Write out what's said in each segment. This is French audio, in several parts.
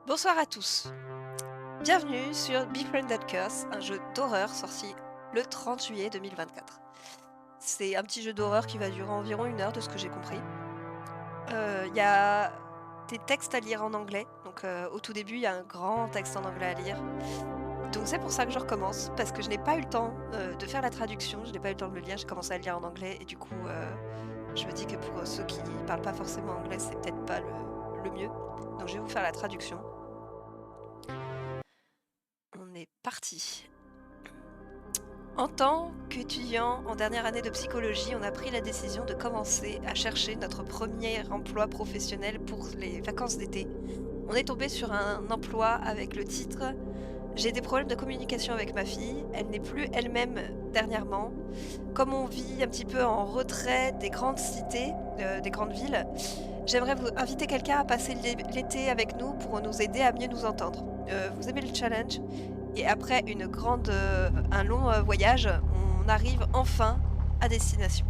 Bonsoir à tous, bienvenue sur Befriended Curse, un jeu d'horreur sorti le 30 juillet 2024. C'est un petit jeu d'horreur qui va durer environ 1 heure de ce que j'ai compris. Il y a des textes à lire en anglais, donc au tout début il y a un grand texte en anglais à lire. Donc c'est pour ça que je recommence, parce que je n'ai pas eu le temps de faire la traduction, je n'ai pas eu le temps de le lire, j'ai commencé à le lire en anglais et du coup je me dis que pour ceux qui parlent pas forcément anglais c'est peut-être pas le mieux. Donc je vais vous faire la traduction. On est parti. En tant qu'étudiant en dernière année de psychologie, on a pris la décision de commencer à chercher notre premier emploi professionnel pour les vacances d'été. On est tombé sur un emploi avec le titre J'ai des problèmes de communication avec ma fille, elle n'est plus elle-même dernièrement. Comme on vit un petit peu en retrait des grandes cités, des grandes villes, j'aimerais vous inviter quelqu'un à passer l'été avec nous pour nous aider à mieux nous entendre. Vous aimez le challenge? Et après un long voyage, on arrive enfin à destination.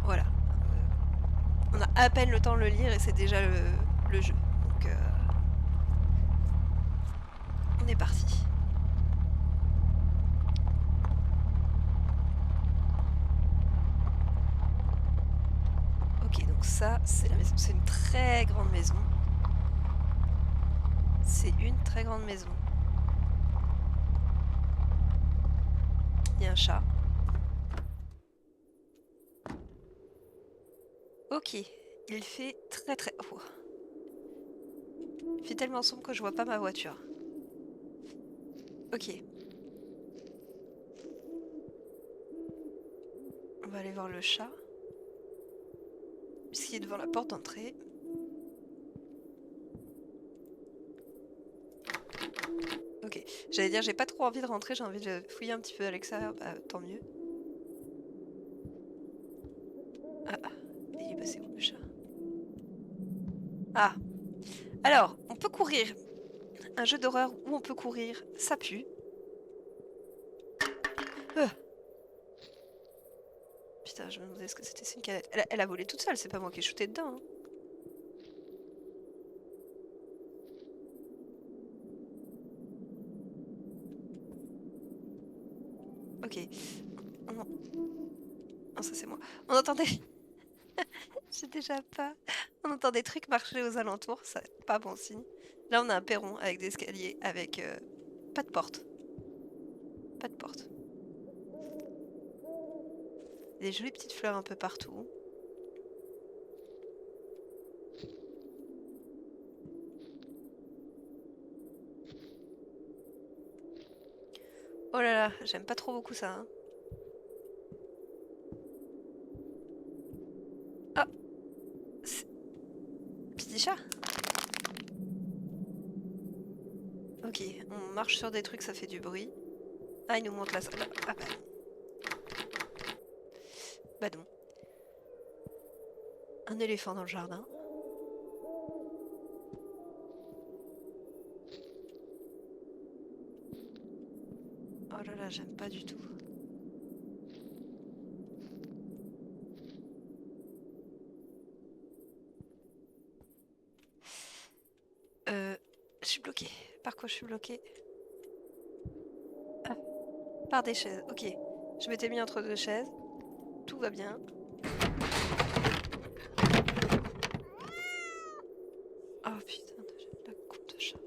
Voilà. On a à peine le temps de le lire et c'est déjà le jeu. Donc on est parti. Ok, donc ça, c'est la maison. C'est une très grande maison. C'est une très grande maison. Il y a un chat. Ok, il fait très très... Oh. Il fait tellement sombre que je vois pas ma voiture. Ok. On va aller voir le chat. Puisqu'il est devant la porte d'entrée. Ok. J'allais dire, j'ai pas trop envie de rentrer, j'ai envie de fouiller un petit peu à l'extérieur. Bah, tant mieux. Ah, il est passé où le chat? Ah. Alors, on peut courir. Un jeu d'horreur où on peut courir, ça pue. Euh. Putain, je me demandais ce que c'était, c'est une canette. Elle a volé toute seule, c'est pas moi qui ai shooté dedans. Hein. Ok. Non, ça c'est moi. On entendait... J'ai déjà pas... On entend des trucs marcher aux alentours, c'est pas bon signe. Là, on a un perron avec des escaliers, avec pas de porte. Pas de porte. Des jolies petites fleurs un peu partout. Oh là là, j'aime pas trop beaucoup ça. Hein. Ah, petit chat. Ok, on marche sur des trucs, ça fait du bruit. Ah, il nous montre la salle. Ah bah non. Bah non. Un éléphant dans le jardin. Oh là là, j'aime pas du tout. Euh, je suis bloquée. Par quoi je suis bloquée? Ah, par des chaises. Ok. Je m'étais mis entre deux chaises. Tout va bien. Oh putain, la coupe de chat.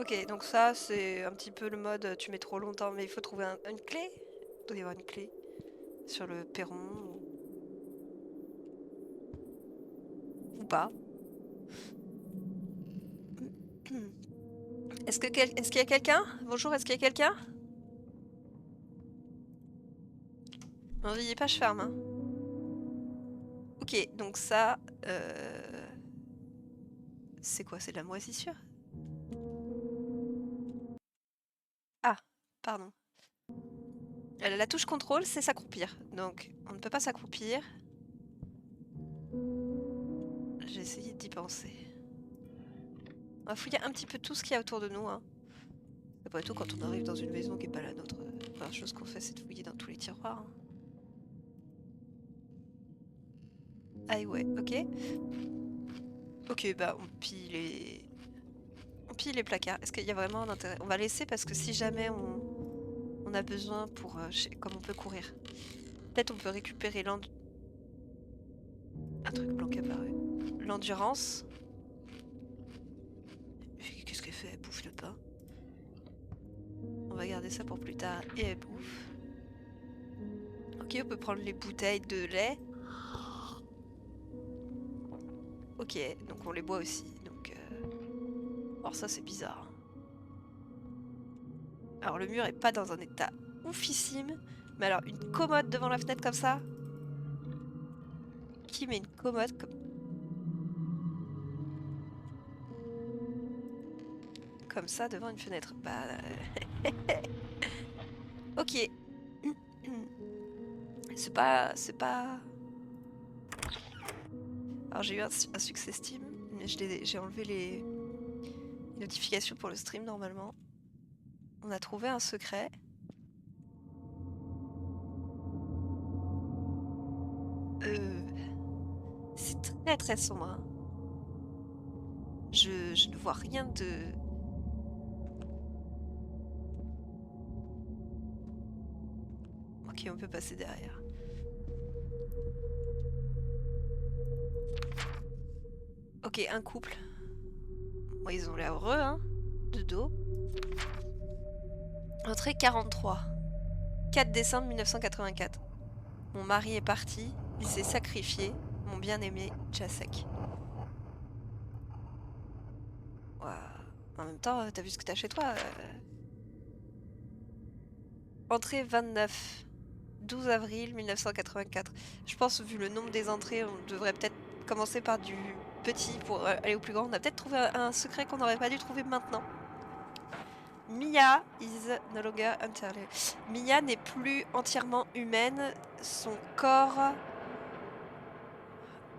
Ok, donc ça, c'est un petit peu le mode tu mets trop longtemps, mais il faut trouver une clé. Il doit y avoir une clé sur le perron ou pas. Est-ce qu'il y a quelqu'un? Bonjour, est-ce qu'il y a quelqu'un? N'envoyez pas, je ferme. Hein. Ok, donc ça, c'est quoi? C'est de la moisissure? Ah, pardon. La touche contrôle, c'est s'accroupir. Donc, on ne peut pas s'accroupir. J'ai essayé d'y penser. On va fouiller un petit peu tout ce qu'il y a autour de nous. Hein. Après tout, quand on arrive dans une maison qui n'est pas la nôtre, la première chose qu'on fait, c'est de fouiller dans tous les tiroirs. Hein. Highway, ok. Ok, bah on pille les placards. Est-ce qu'il y a vraiment un intérêt? On va laisser parce que si jamais on a besoin pour... comme on peut courir. Peut-être on peut récupérer un truc blanc qui est apparu. L'endurance. Qu'est-ce qu'elle fait? Elle bouffe le pain. On va garder ça pour plus tard. Et elle bouffe. Ok, on peut prendre les bouteilles de lait. Ok, donc on les boit aussi. Donc, alors ça c'est bizarre. Alors le mur est pas dans un état oufissime. Mais alors une commode devant la fenêtre comme ça? Qui met une commode comme ça devant une fenêtre? Bah... ok. C'est pas... Alors j'ai eu un succès Steam, mais j'ai enlevé les notifications pour le stream normalement. On a trouvé un secret. C'est très très sombre. Hein. Je ne vois rien de... Ok, on peut passer derrière. Ok, un couple. Bon, ils ont l'air heureux, hein, de dos. Entrée 43. 4 décembre 1984. Mon mari est parti, il s'est sacrifié, mon bien-aimé Jacek. Ouah. En même temps, t'as vu ce que t'as chez toi Entrée 29. 12 avril 1984. Je pense, vu le nombre des entrées, on devrait peut-être commencer par du petit pour aller au plus grand. On a peut-être trouvé un secret qu'on n'aurait pas dû trouver maintenant. Mia is no longer entirely. Mia n'est plus entièrement humaine. Son corps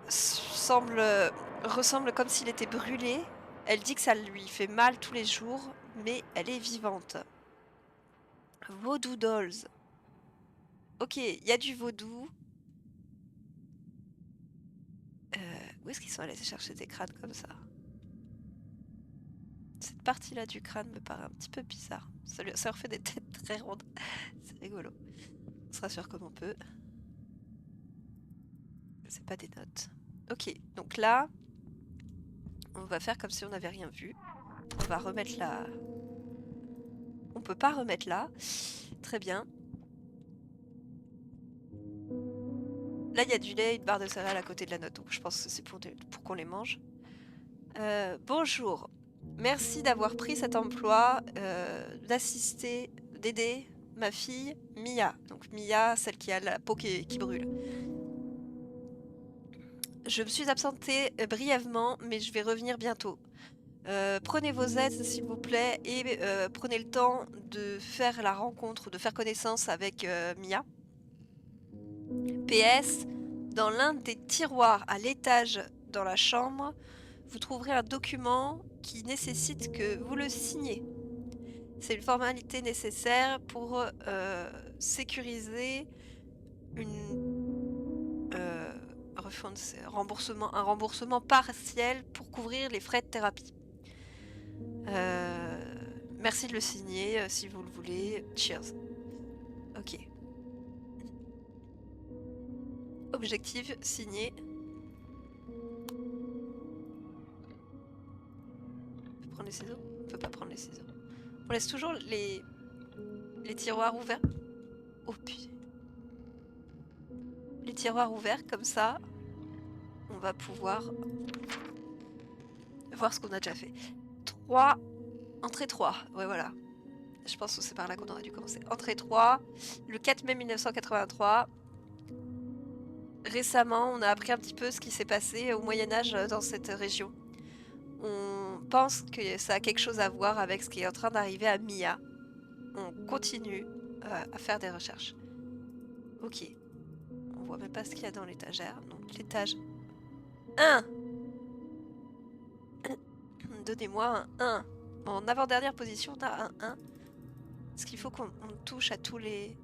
ressemble comme s'il était brûlé. Elle dit que ça lui fait mal tous les jours, mais elle est vivante. Voodoo Dolls. Ok, il y a du vaudou. Où est-ce qu'ils sont allés chercher des crânes comme ça? Cette partie-là du crâne me paraît un petit peu bizarre. Ça leur fait des têtes très rondes. C'est rigolo. On se rassure comme on peut. C'est pas des notes. Ok, donc là, on va faire comme si on n'avait rien vu. On va remettre là. On peut pas remettre là. Très bien. Là, il y a du lait et une barre de céréales à côté de la note. Donc je pense que c'est pour qu'on les mange. Bonjour. Merci d'avoir pris cet emploi d'assister, d'aider ma fille Mia. Donc Mia, celle qui a la peau qui brûle. Je me suis absentée brièvement, mais je vais revenir bientôt. Prenez vos aides, s'il vous plaît, et prenez le temps de faire la rencontre, de faire connaissance avec Mia. PS, dans l'un des tiroirs à l'étage dans la chambre, vous trouverez un document qui nécessite que vous le signiez. C'est une formalité nécessaire pour sécuriser un remboursement partiel pour couvrir les frais de thérapie. Merci de le signer si vous le voulez. Cheers. Ok. Objectif signé. On peut prendre les ciseaux? On peut pas prendre les ciseaux. On laisse toujours les tiroirs ouverts. Oh putain. Les tiroirs ouverts comme ça. On va pouvoir voir ce qu'on a déjà fait. 3. Entrée 3. Ouais, voilà. Je pense que c'est par là qu'on aurait dû commencer. Entrée 3. Le 4 mai 1983. Récemment, on a appris un petit peu ce qui s'est passé au Moyen-Âge dans cette région. On pense que ça a quelque chose à voir avec ce qui est en train d'arriver à Mia. On continue à faire des recherches. Ok. On voit même pas ce qu'il y a dans l'étagère. Donc l'étage 1. Donnez-moi un 1. En avant-dernière position, on a un 1. Est-ce qu'il faut qu'on touche à tous les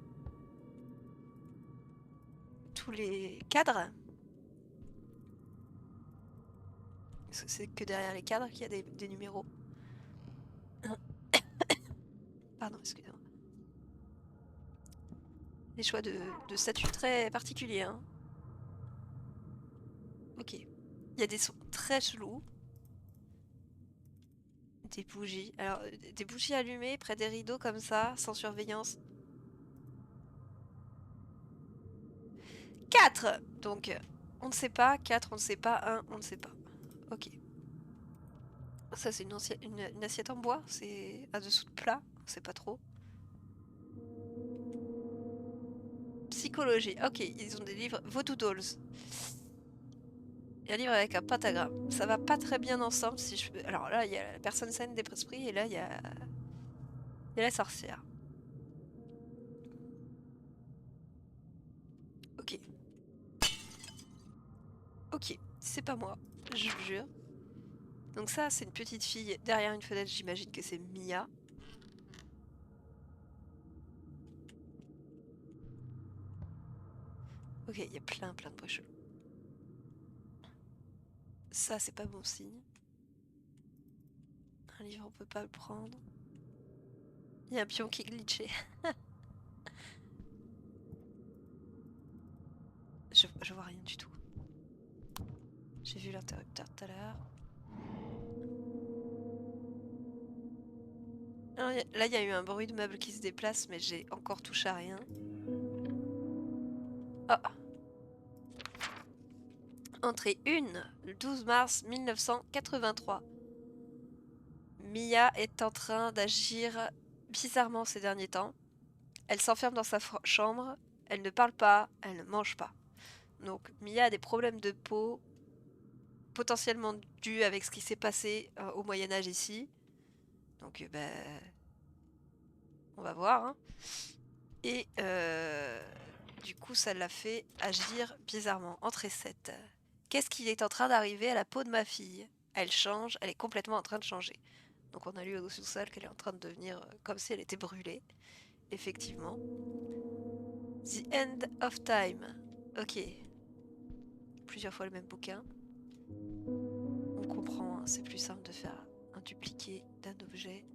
cadres? c'est que derrière les cadres qu'il y a des numéros. Pardon, excusez-moi. Des choix de statut très particuliers. Hein. Ok. Il y a des sons très chelous. Des bougies. Alors, des bougies allumées près des rideaux comme ça, sans surveillance. 4! Donc, on ne sait pas. 4, on ne sait pas. 1, on ne sait pas. Ok. Ça, c'est une assiette en bois. C'est un dessous de plat. On sait pas trop. Psychologie. Ok, ils ont des livres. Voodoo Dolls. Et un livre avec un pentagramme. Ça va pas très bien ensemble si je... Alors là, il y a la personne saine des esprits et là, il y a la sorcière. Ok. Ok, c'est pas moi, je vous jure. Donc ça, c'est une petite fille derrière une fenêtre, j'imagine que c'est Mia. Ok, il y a plein de bruits chelous. Ça, c'est pas bon signe. Un livre, on peut pas le prendre. Il y a un pion qui est glitché. je vois rien du tout. J'ai vu l'interrupteur tout à l'heure. Là, il y a eu un bruit de meuble qui se déplace, mais j'ai encore touché à rien. Oh! Entrée 1, le 12 mars 1983. Mia est en train d'agir bizarrement ces derniers temps. Elle s'enferme dans sa chambre, elle ne parle pas, elle ne mange pas. Donc Mia a des problèmes de peau, potentiellement dus avec ce qui s'est passé au Moyen-Âge ici. Donc ben, on va voir. Hein. Et du coup, ça l'a fait agir bizarrement. Entrée 7. Qu'est-ce qui est en train d'arriver à la peau de ma fille? Elle change, elle est complètement en train de changer. Donc on a lu au sous-sol qu'elle est en train de devenir comme si elle était brûlée. Effectivement. The End of Time. Ok. Plusieurs fois le même bouquin. On comprend, hein, c'est plus simple de faire un dupliqué d'un objet.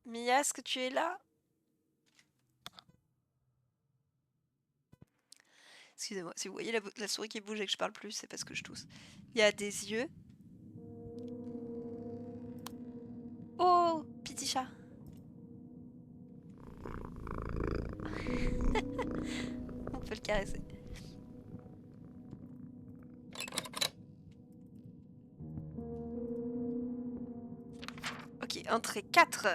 Mia, est-ce que tu es là? Excusez-moi, si vous voyez la souris qui bouge et que je parle plus, c'est parce que je tousse. Il y a des yeux. Oh, petit chat. On peut le caresser. Ok, entrée 4.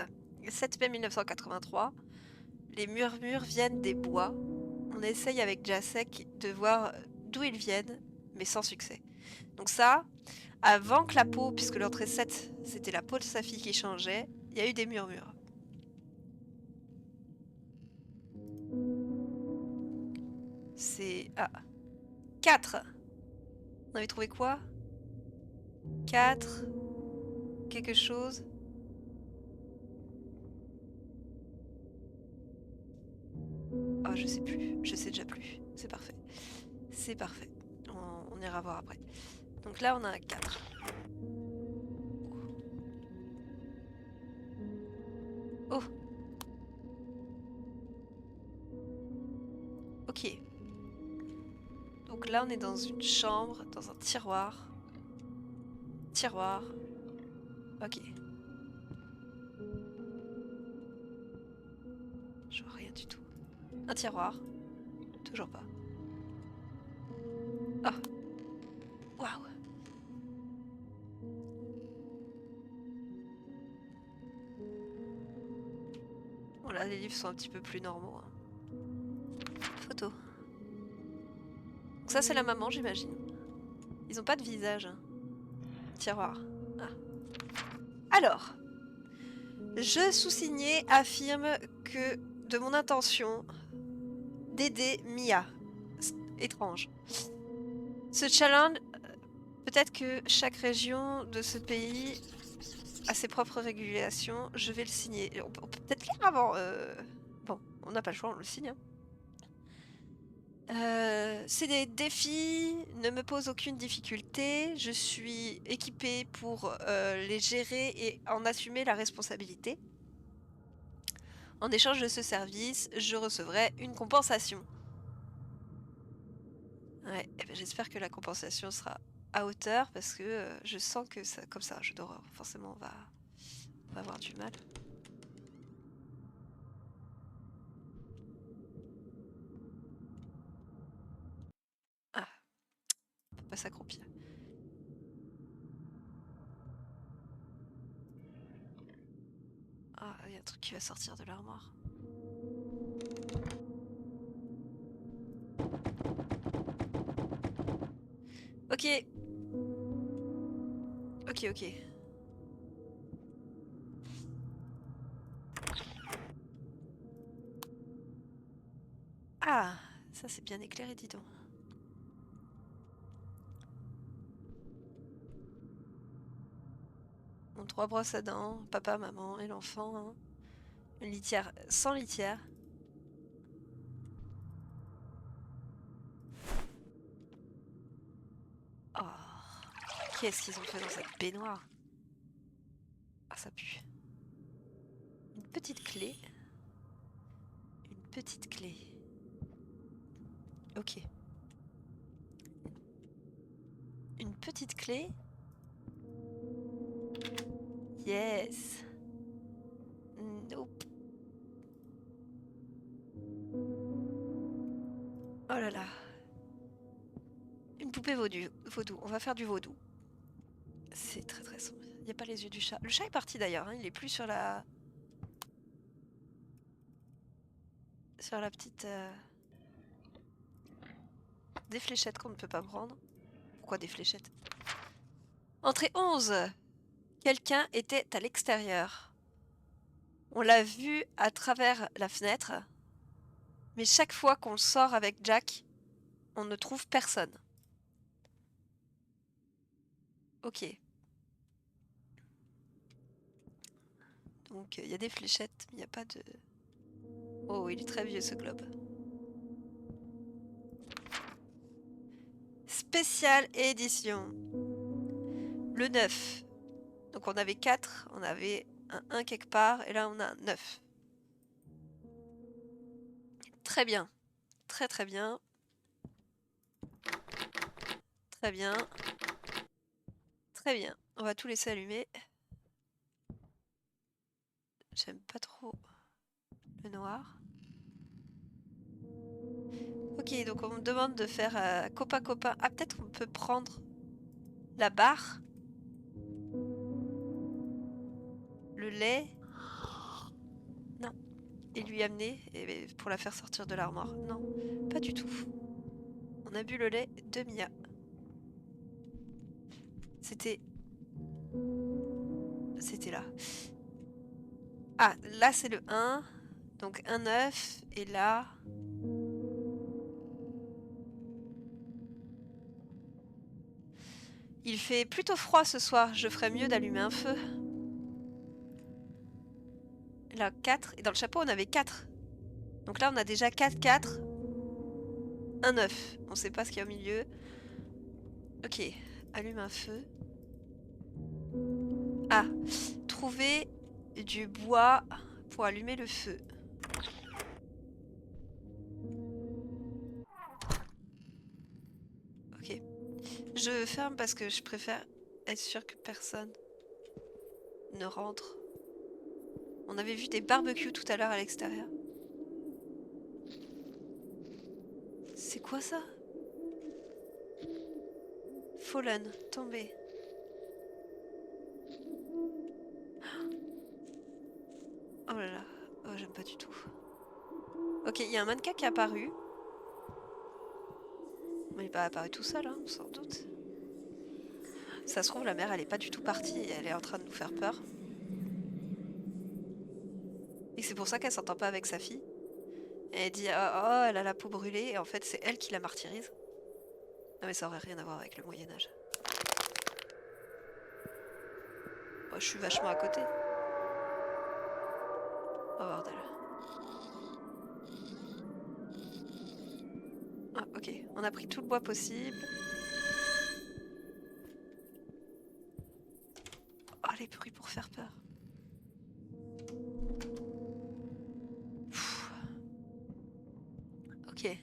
Le 7 mai 1983. Les murmures viennent des bois. On essaye avec Jacek de voir d'où ils viennent, mais sans succès. Donc ça, avant que la peau, puisque l'entrée 7, c'était la peau de sa fille qui changeait, il y a eu des murmures. C'est... Ah. 4. On avait trouvé quoi? 4. Quelque chose. Ah, je sais plus. Je sais déjà plus. C'est parfait. C'est parfait. On ira voir après. Donc là, on a un 4. Oh. Ok. Donc là, on est dans une chambre, dans un tiroir. Tiroir. Ok. Je vois rien du tout. Un tiroir. Toujours pas. Oh. Waouh. Bon là, les livres sont un petit peu plus normaux. Hein. Photo. Donc ça, c'est la maman, j'imagine. Ils ont pas de visage. Hein. Tiroir. Ah. Alors. Je sous-signé affirme que de mon intention d'aider Mia. Étrange. Ce challenge, peut-être que chaque région de ce pays a ses propres régulations. Je vais le signer. On peut peut-être lire avant. Bon, on n'a pas le choix, on le signe. Hein. C'est des défis, ne me pose aucune difficulté. Je suis équipée pour les gérer et en assumer la responsabilité. En échange de ce service, je recevrai une compensation. Ouais, eh ben, j'espère que la compensation sera à hauteur parce que je sens que ça, comme ça, un jeu d'horreur, forcément, on va avoir du mal. Ah, on peut pas s'accroupir. Ah, il y a un truc qui va sortir de l'armoire. Ok. Ok, ok. Ah, ça c'est bien éclairé, dis donc. On 3 brosses à dents, papa, maman et l'enfant. Hein. Une litière sans litière. Oh, qu'est-ce qu'ils ont fait dans cette baignoire? Ah, ça pue. Une petite clé. Une petite clé. Ok. Une petite clé. Yes. Nope. Oh là là. Une poupée vaudou. On va faire du vaudou. C'est très très sombre. Il n'y a pas les yeux du chat. Le chat est parti d'ailleurs. Hein. Il est plus sur la... Sur la petite... Des fléchettes qu'on ne peut pas prendre. Pourquoi des fléchettes? Entrée 11. Quelqu'un était à l'extérieur. On l'a vu à travers la fenêtre. Mais chaque fois qu'on sort avec Jack, on ne trouve personne. Ok. Donc il y a des fléchettes, mais il n'y a pas de... Oh, il est très vieux ce globe. Spéciale édition. Le 9. Donc on avait 4, on avait un 1 quelque part, et là on a un 9. Très bien. Très très bien. Très bien. Très bien. On va tout laisser allumer. J'aime pas trop le noir. Ok, donc on me demande de faire copain-copain. Ah, peut-être on peut prendre la barre. Le lait. Non. Et lui amener pour la faire sortir de l'armoire. Non, pas du tout. On a bu le lait de Mia. C'était... C'était là. Ah, là c'est le 1. Donc un œuf. Et là... Il fait plutôt froid ce soir. Je ferais mieux d'allumer un feu. Là, 4. Et dans le chapeau, on avait 4. Donc là, on a déjà 4, 4. Un œuf. On sait pas ce qu'il y a au milieu. Ok. Allume un feu. Ah. Trouver du bois pour allumer le feu. Ok. Je ferme parce que je préfère être sûre que personne ne rentre. On avait vu des barbecues tout à l'heure à l'extérieur. C'est quoi ça? Fallen, tombé. Oh là là. Oh, j'aime pas du tout. Ok, il y a un mannequin qui est apparu. Mais il n'est pas apparu tout seul, hein, sans doute. Ça se trouve, la mère, elle est pas du tout partie et elle est en train de nous faire peur. Et c'est pour ça qu'elle s'entend pas avec sa fille. Et elle dit oh, oh, elle a la peau brûlée, et en fait, c'est elle qui la martyrise. Non, mais ça aurait rien à voir avec le Moyen-Âge. Oh, je suis vachement à côté. Oh bordel. On a pris tout le bois possible. Oh, les bruits pour faire peur. Pfff. Ok.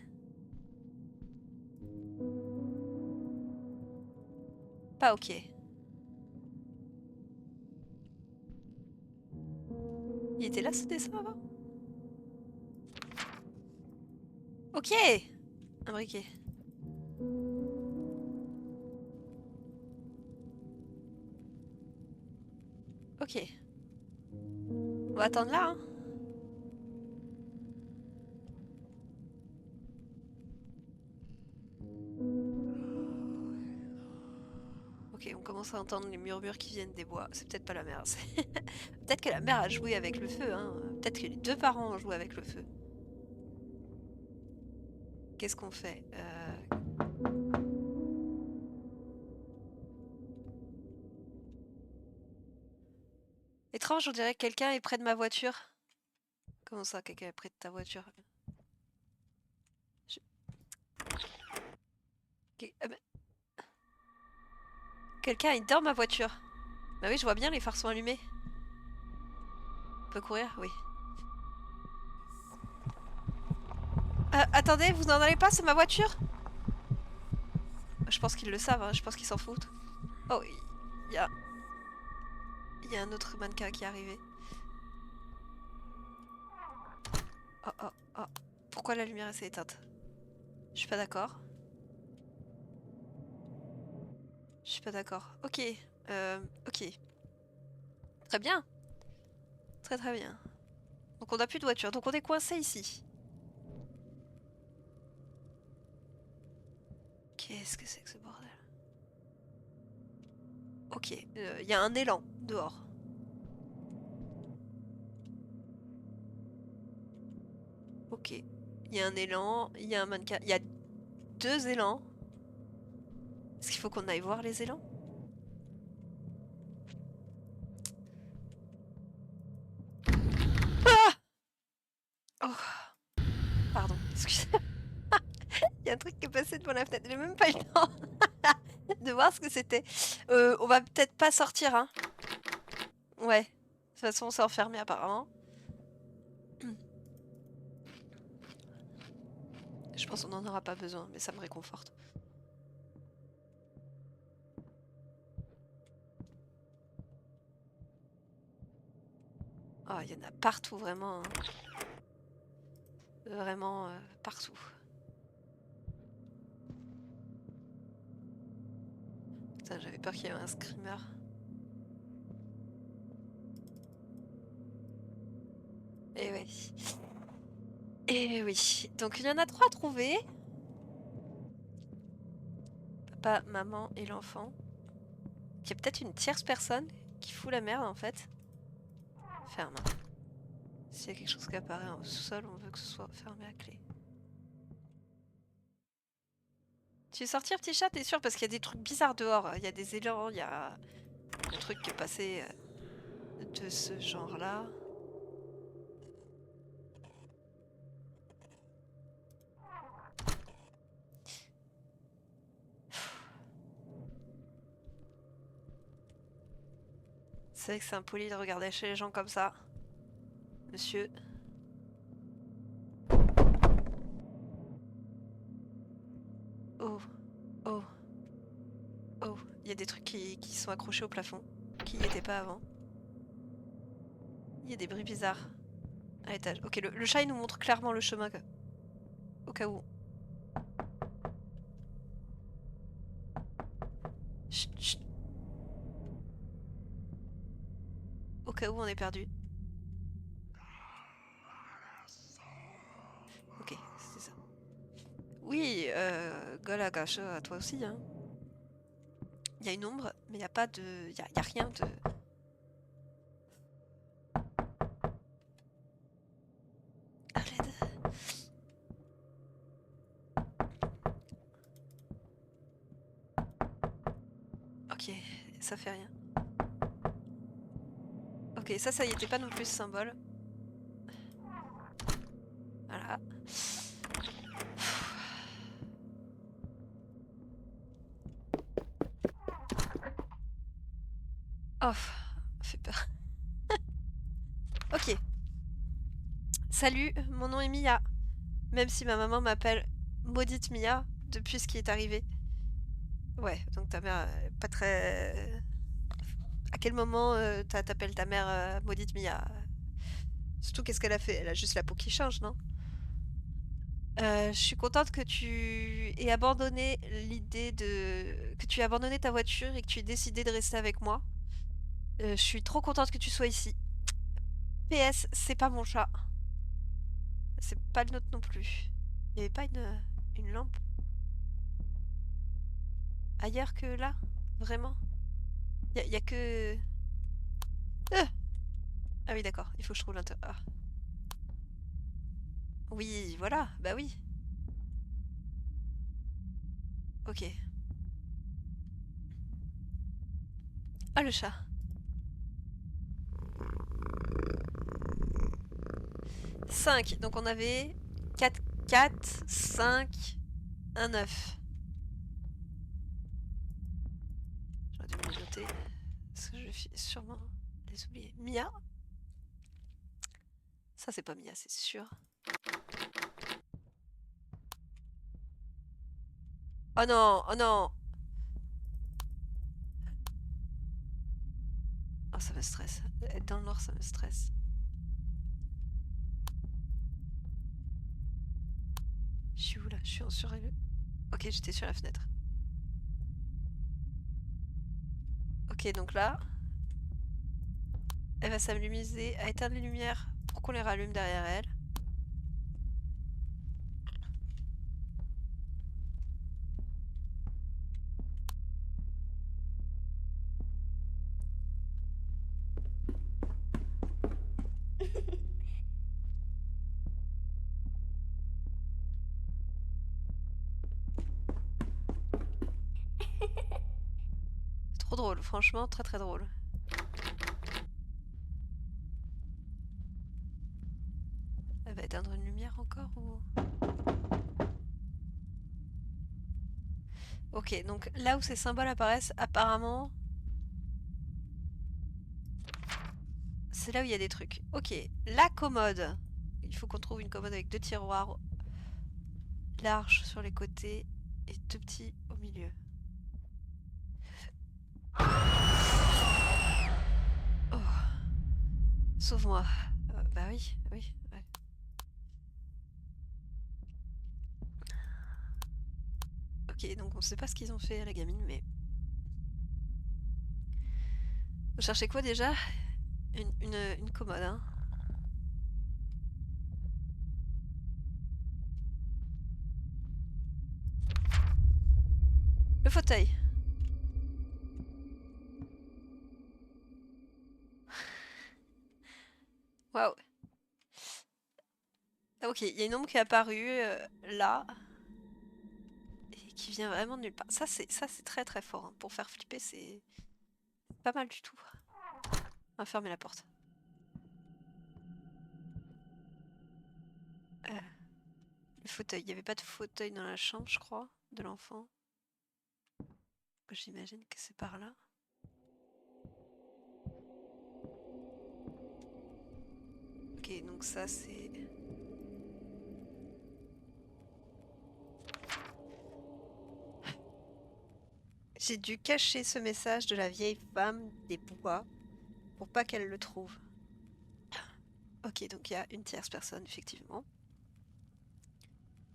Pas ok. Il était là ce dessin avant? Ok! Un briquet. Ok. On va attendre là, hein. Ok, on commence à entendre les murmures qui viennent des bois. C'est peut-être pas la mère. Peut-être que la mère a joué avec le feu, hein. Peut-être que les deux parents ont joué avec le feu. Qu'est-ce qu'on fait? Étrange, on dirait que quelqu'un est près de ma voiture. Comment ça, quelqu'un est près de ta voiture? Je- Ah ben, quelqu'un est dans ma voiture. Bah oui, je vois bien, les phares sont allumés. On peut courir? Oui. Attendez, vous n'en allez pas, c'est ma voiture? Je pense qu'ils le savent, hein, je pense qu'ils s'en foutent. Oh, il y a... Il y a un autre mannequin qui est arrivé. Oh, oh, oh. Pourquoi la lumière s'est éteinte? Je suis pas d'accord. Je suis pas d'accord. Ok. Ok. Très bien. Très très bien. Donc on n'a plus de voiture. Donc on est coincé ici. Qu'est-ce que c'est que ce bordel? Ok. Il y a un élan dehors. Ok. Il y a un élan. Il y a un mannequin. Il y a deux élans. Est-ce qu'il faut qu'on aille voir les élans? Ah! Oh, pardon. Excusez. Il y a un truc qui est passé devant la fenêtre. J'ai même pas eu le temps de voir ce que c'était. On va peut-être pas sortir, hein. Ouais. De toute façon, on s'est enfermé apparemment. Je pense qu'on n'en aura pas besoin, mais ça me réconforte. Oh, il y en a partout, vraiment. Hein. Vraiment partout. Putain, j'avais peur qu'il y ait un screamer. Eh oui. Eh oui. Donc il y en a 3 à trouver. Papa, maman et l'enfant. Il y a peut-être une tierce personne qui fout la merde en fait. Ferme. Hein. S'il y a quelque chose qui apparaît en sous-sol, on veut que ce soit fermé à clé. Tu veux sortir, petit chat? T'es sûr? Parce qu'il y a des trucs bizarres dehors. Il y a des élans, il y a un truc qui est passé de ce genre-là. C'est vrai que c'est impoli de regarder chez les gens comme ça. Monsieur. Oh. Oh. Oh. Il y a des trucs qui sont accrochés au plafond. Qui n'y étaient pas avant. Il y a des bruits bizarres. À l'étage. Ok, le chat il nous montre clairement le chemin. Au cas où. Chut, chut. Au cas où on est perdu. Ok, c'est ça. Oui, Golagash, à toi aussi, hein. Il y a une ombre, mais il n'y a pas de... Il y a rien de... À l'aide. Ok, ça fait rien. Ok, ça y était pas non plus ce symbole. Voilà. Oh, fait peur. Ok. Salut, mon nom est Mia. Même si ma maman m'appelle Maudite Mia depuis ce qui est arrivé. Ouais, donc ta mère, pas très... À quel moment t'appelles ta mère Maudite Mia? Surtout, qu'est-ce qu'elle a fait? Elle a juste la peau qui change, non? Je suis contente que tu aies abandonné l'idée de... que tu aies abandonné ta voiture et que tu aies décidé de rester avec moi. Je suis trop contente que tu sois ici. PS, c'est pas mon chat. C'est pas le nôtre non plus. Il y avait pas une lampe ailleurs que là? Vraiment? Y a que... Ah, ah oui, d'accord. Il faut que je trouve l'intérieur. Ah. Oui, voilà. Bah oui. Ok. Ah, le chat. 5. Donc on avait 4, 4, 5, un 9. J'aurais dû me les noter. Parce que je vais sûrement les oublier. Mia? Ça, c'est pas Mia, c'est sûr. Oh non, oh non. Oh, ça me stresse. Être dans le noir, ça me stresse. Je suis où là? Je suis en surélevé. Ok, j'étais sur la fenêtre. Ok, donc là, elle va s'amuser à éteindre les lumières pour qu'on les rallume derrière elle. C'est trop drôle, franchement, très très drôle. Elle va éteindre une lumière encore ou... Ok, donc là où ces symboles apparaissent, apparemment, c'est là où il y a des trucs. Ok, la commode. Il faut qu'on trouve une commode avec 2 tiroirs larges sur les côtés et 2 petits au milieu. Oh, sauve-moi. Bah oui, oui. Ouais. Ok, donc on sait pas ce qu'ils ont fait à la gamine, mais... Vous cherchez quoi déjà? Une commode, hein. Le fauteuil. Waouh. Ah, ok, il y a une ombre qui est apparue là et qui vient vraiment de nulle part. Ça c'est très très fort, hein. Pour faire flipper, c'est pas mal du tout. On va fermer la porte. Le fauteuil. Il n'y avait pas de fauteuil dans la chambre, je crois, de l'enfant. J'imagine que c'est par là. Ok, donc ça c'est... J'ai dû cacher ce message de la vieille femme des bois pour pas qu'elle le trouve. Ok, donc il y a une tierce personne, effectivement.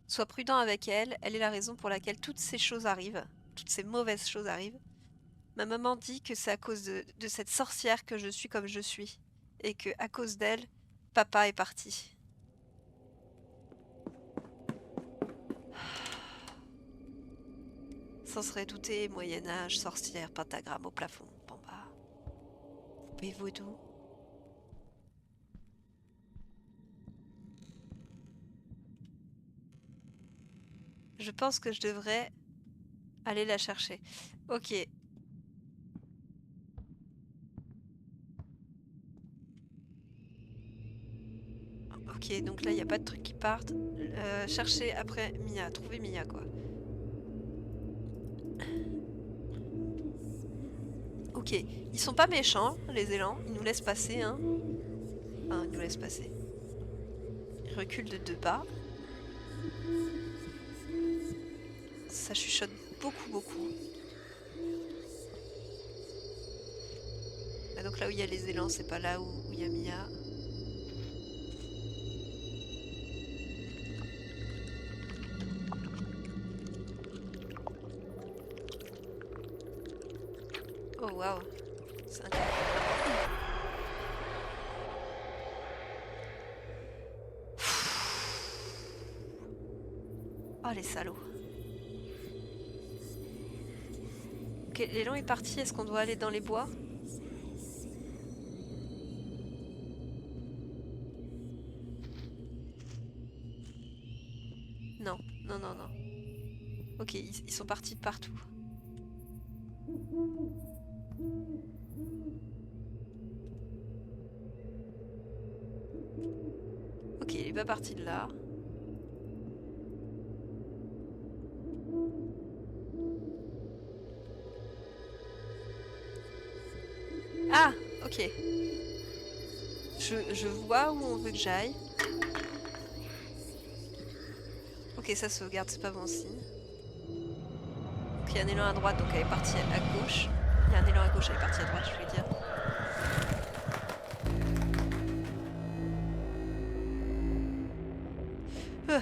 Sois prudent avec elle, elle est la raison pour laquelle toutes ces choses arrivent, toutes ces mauvaises choses arrivent. Ma maman dit que c'est à cause de cette sorcière que je suis comme je suis, et que à cause d'elle, papa est parti. Sans se redouter, Moyen-Âge, sorcière, pentagramme au plafond. Bon bah, poupée vaudou. Je pense que je devrais aller la chercher. Ok. Ok, donc là, il n'y a pas de trucs qui partent. Chercher après Mia, trouver Mia, quoi. Ok, ils sont pas méchants, les élans. Ils nous laissent passer, hein. Enfin, ils nous laissent passer. Ils reculent de 2 pas. Ça chuchote beaucoup, beaucoup. Ah, donc là où il y a les élans, c'est pas là où il y a Mia. Oh waouh, c'est incroyable. Oh les salauds. Ok, l'élan est parti, est-ce qu'on doit aller dans les bois? Non, non, non, non. Ok, ils sont partis de partout. Ok, il est pas parti de là. Ah, ok. Je vois où on veut que j'aille. Ok, ça sauvegarde, c'est pas bon signe. Donc il y a un élan à droite, donc elle est partie à gauche. Il y a un élan à gauche, elle est partie à droite, je voulais dire. Euh.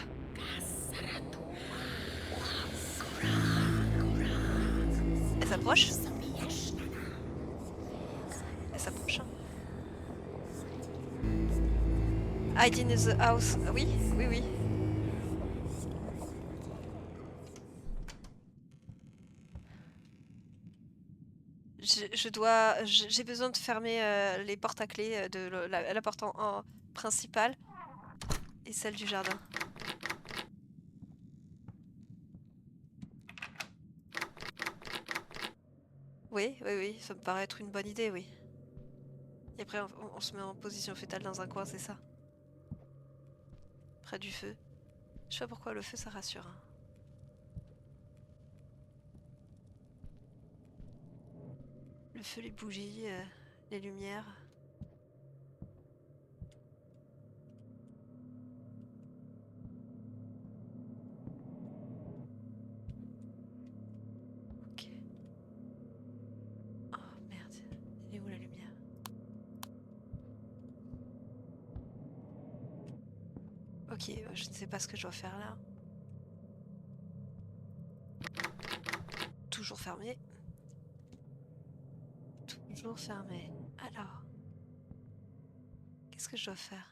Elle s'approche. Elle s'approche. Hiding in the house. Oui, oui, oui. J'ai besoin de fermer les portes à clé de la porte en principale et celle du jardin. Oui, oui, oui, ça me paraît être une bonne idée, oui. Et après, on se met en position fétale dans un coin, c'est ça? Près du feu. Je sais pas pourquoi le feu, ça rassure. Hein. Le feu, les bougies, les lumières. Ok. Oh merde, elle est où la lumière? Ok, je ne sais pas ce que je dois faire là. Toujours fermé. Toujours fermé. Alors, qu'est-ce que je dois faire?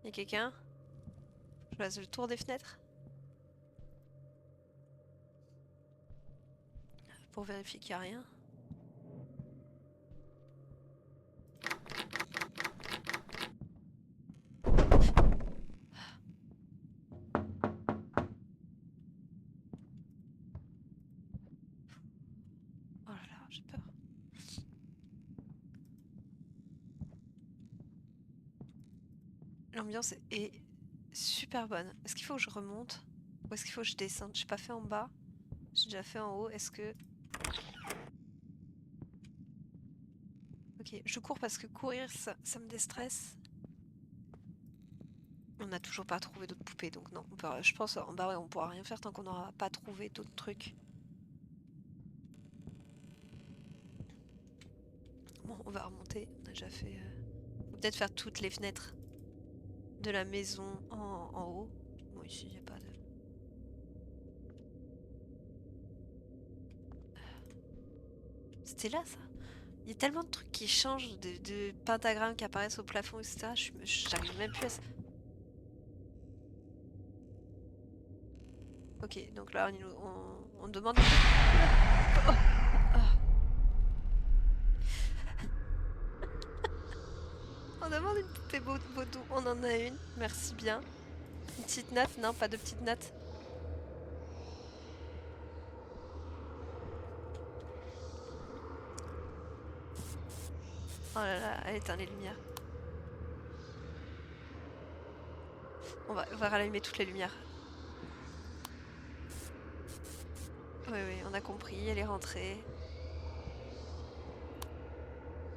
Y'a quelqu'un? Je passe le tour des fenêtres? Pour vérifier qu'il n'y a rien. Oh là là, j'ai peur. L'ambiance est super bonne. Est-ce qu'il faut que je remonte? Ou est-ce qu'il faut que je descende? J'ai pas fait en bas. J'ai déjà fait en haut. Est-ce que... Ok, je cours parce que courir, ça me déstresse. On n'a toujours pas trouvé d'autres poupées, donc non. Je pense en bas, ouais, on pourra rien faire tant qu'on n'aura pas trouvé d'autres trucs. Bon, on va remonter. On a déjà fait... Faut peut-être faire toutes les fenêtres de la maison en haut. Bon, ici, il n'y a pas de... C'était là, ça? Il y a tellement de trucs qui changent, de pentagrammes qui apparaissent au plafond, etc. J'arrive même plus à... Ok, donc là, on demande... Oh, oh. On demande une poupée vaudou, on en a une, merci bien. Une petite natte? Non, pas de petite natte. Oh là là, elle éteint les lumières. On va rallumer toutes les lumières. Oui, oui, on a compris, elle est rentrée.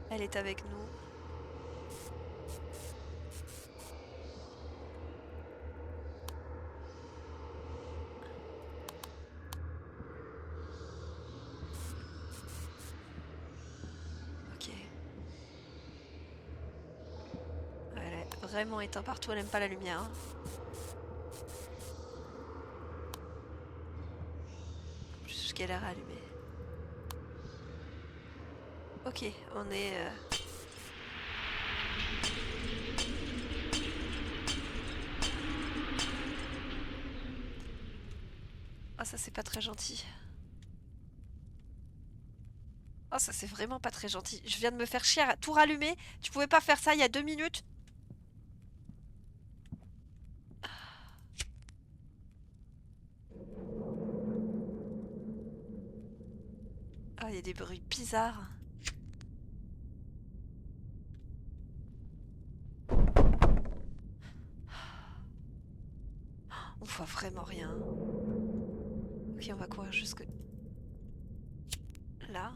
Elle est avec nous. Ok. Elle est vraiment éteinte partout, elle aime pas la lumière. Hein. Juste qu'elle est rallumée. Ok, on est... Ah, ça c'est pas très gentil. Oh, ça c'est vraiment pas très gentil. Je viens de me faire chier à tout rallumer. Tu pouvais pas faire ça il y a 2 minutes? Ah, il y a des bruits bizarres. On voit vraiment rien. Ok, on va courir jusque... là.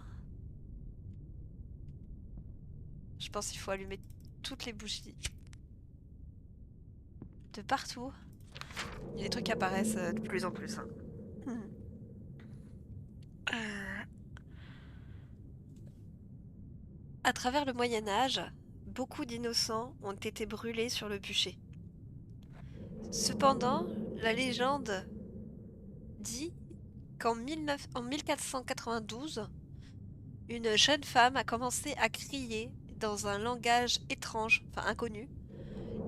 Je pense qu'il faut allumer toutes les bougies. De partout. Il y a des trucs qui apparaissent de plus en plus. Hein. À travers le Moyen Âge, beaucoup d'innocents ont été brûlés sur le bûcher. Cependant, la légende dit qu'en 1492, une jeune femme a commencé à crier dans un langage étrange, enfin inconnu,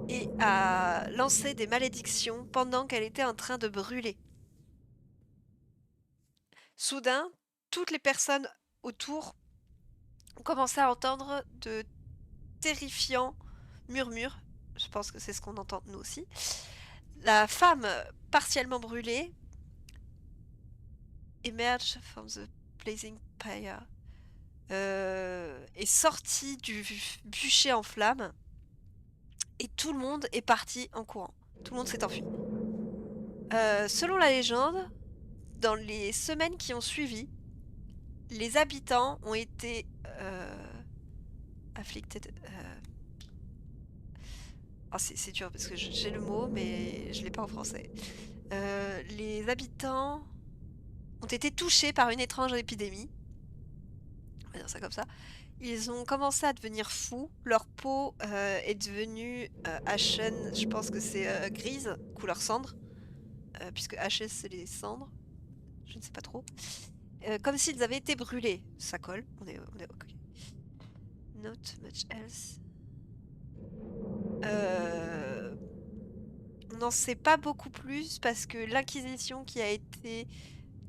et a lancé des malédictions pendant qu'elle était en train de brûler. Soudain, toutes les personnes autour ont commencé à entendre de terrifiants murmures. Je pense que c'est ce qu'on entend nous aussi. La femme partiellement brûlée emerge from the blazing pyre. Est sortie du bûcher en flammes et tout le monde est parti en courant. Tout le monde s'est enfui. Selon la légende, dans les semaines qui ont suivi, les habitants ont été afflicted. Oh, c'est dur parce que j'ai le mot, mais je l'ai pas en français. Les habitants ont été touchés par une étrange épidémie. On va dire ça comme ça. Ils ont commencé à devenir fous. Leur peau est devenue ashen, je pense que c'est grise, couleur cendre, puisque ashes c'est les cendres. Je ne sais pas trop. Comme s'ils avaient été brûlés. Ça colle. On est ok. Not much else. On n'en sait pas beaucoup plus parce que l'Inquisition qui a été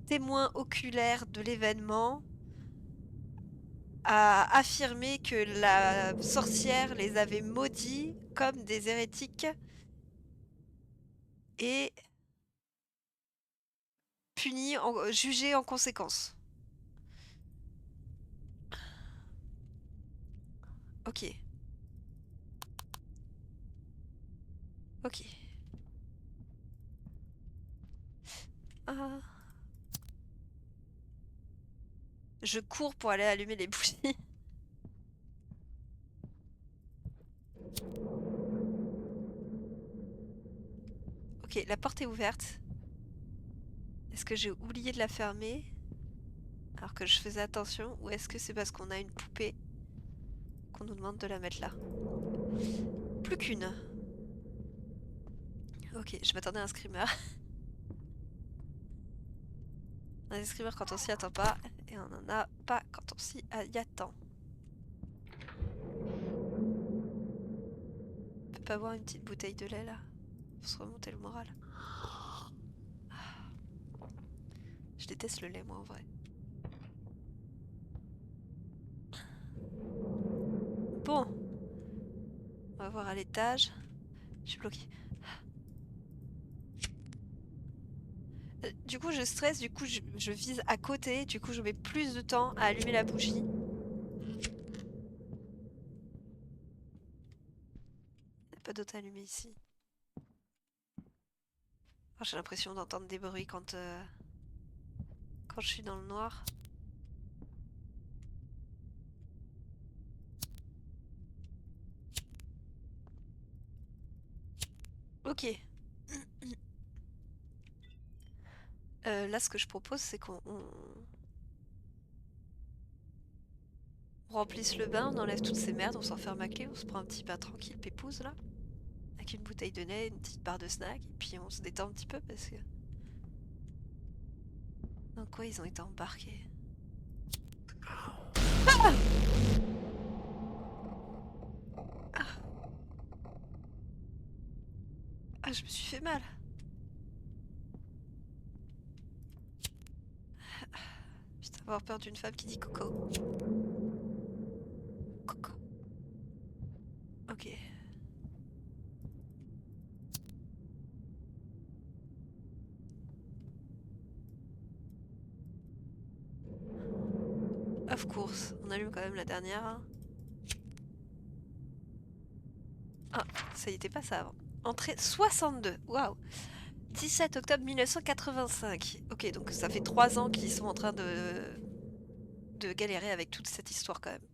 témoin oculaire de l'événement a affirmé que la sorcière les avait maudits comme des hérétiques et punis, jugés en conséquence. Ok. Ok. Ah. Je cours pour aller allumer les bougies. Ok, la porte est ouverte. Est-ce que j'ai oublié de la fermer alors que je faisais attention ou est-ce que c'est parce qu'on a une poupée qu'on nous demande de la mettre là? Plus qu'une. Ok, je m'attendais à un screamer. On a des screamers quand on s'y attend pas et on en a pas quand on s'y attend. On peut pas boire une petite bouteille de lait là pour se remonter le moral. Je déteste le lait moi en vrai. Bon, on va voir à l'étage. Je suis bloquée. Du coup je stresse, du coup je vise à côté, du coup je mets plus de temps à allumer la bougie. Il n'y a pas d'autre allumé ici. Oh, j'ai l'impression d'entendre des bruits quand je suis dans le noir. Ok. Là, ce que je propose, c'est qu'on remplisse le bain, on enlève toutes ces merdes, on s'enferme à clé, on se prend un petit bain tranquille, pépouze, là. Avec une bouteille de lait, une petite barre de snack, et puis on se détend un petit peu, parce que... Dans quoi ils ont été embarqués? Ah, je me suis fait mal. Putain, avoir peur d'une femme qui dit coco. Coco. Ok. Of course. On allume quand même la dernière. Hein. Ah, ça y était pas ça avant. Entrée 62. Waouh. 17 octobre 1985. Ok, donc ça fait 3 ans qu'ils sont en train de galérer avec toute cette histoire quand même.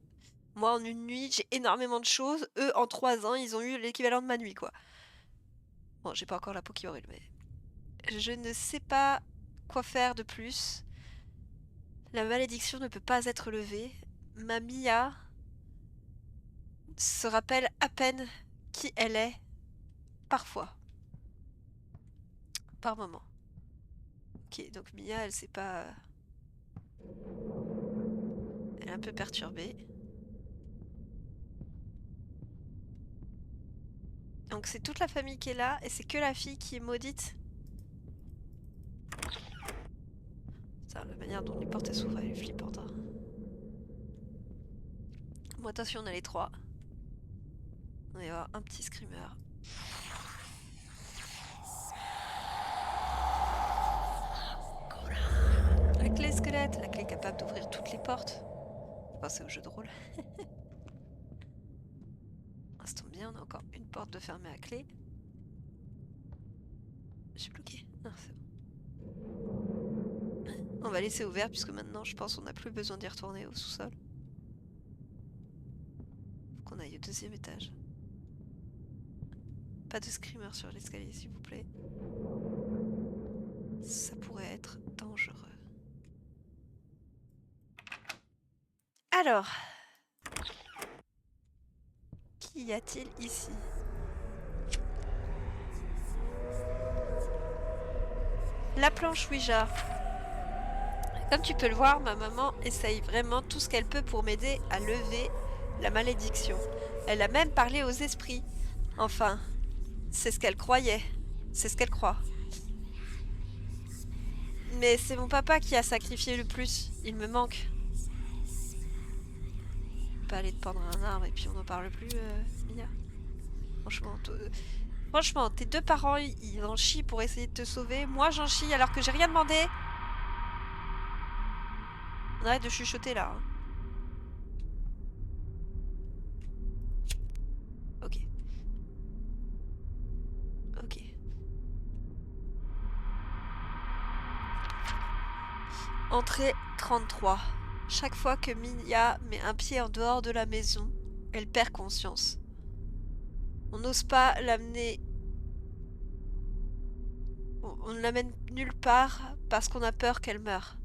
Moi, en une nuit, j'ai énormément de choses. Eux, en 3 ans, ils ont eu l'équivalent de ma nuit, quoi. Bon, j'ai pas encore la peau qui brûle, mais... Je ne sais pas quoi faire de plus. La malédiction ne peut pas être levée. Ma Mia se rappelle à peine qui elle est, parfois, par moment. Ok, donc Mia, elle sait pas... Elle est un peu perturbée. Donc c'est toute la famille qui est là, et c'est que la fille qui est maudite. Putain, la manière dont les portes s'ouvrent, elle est flippante. Hein. Bon, attention, on a les 3. On va y avoir un petit screamer. La clé squelette, la clé capable d'ouvrir toutes les portes. Enfin, c'est au jeu de rôle. Ça tombe bien, on a encore une porte de fermée à clé. J'ai bloqué. Non, c'est bon. On va laisser ouvert puisque maintenant, je pense qu'on n'a plus besoin d'y retourner au sous-sol. Faut qu'on aille au 2e étage. Pas de screamer sur l'escalier, s'il vous plaît. Ça pourrait être dangereux. Alors, qu'y a-t-il ici? La planche Ouija. Comme tu peux le voir, ma maman essaye vraiment tout ce qu'elle peut pour m'aider à lever la malédiction. Elle a même parlé aux esprits. Enfin, c'est ce qu'elle croyait. C'est ce qu'elle croit. Mais c'est mon papa qui a sacrifié le plus. Il me manque. Je peux pas aller te pendre à un arbre et puis on n'en parle plus, Mia. Franchement, tes 2 parents, ils en chient pour essayer de te sauver. Moi, j'en chie alors que j'ai rien demandé. On arrête de chuchoter là. Hein. Ok. Ok. Entrée 33. Chaque fois que Mia met un pied en dehors de la maison, elle perd conscience. On n'ose pas l'amener... On ne l'amène nulle part parce qu'on a peur qu'elle meure.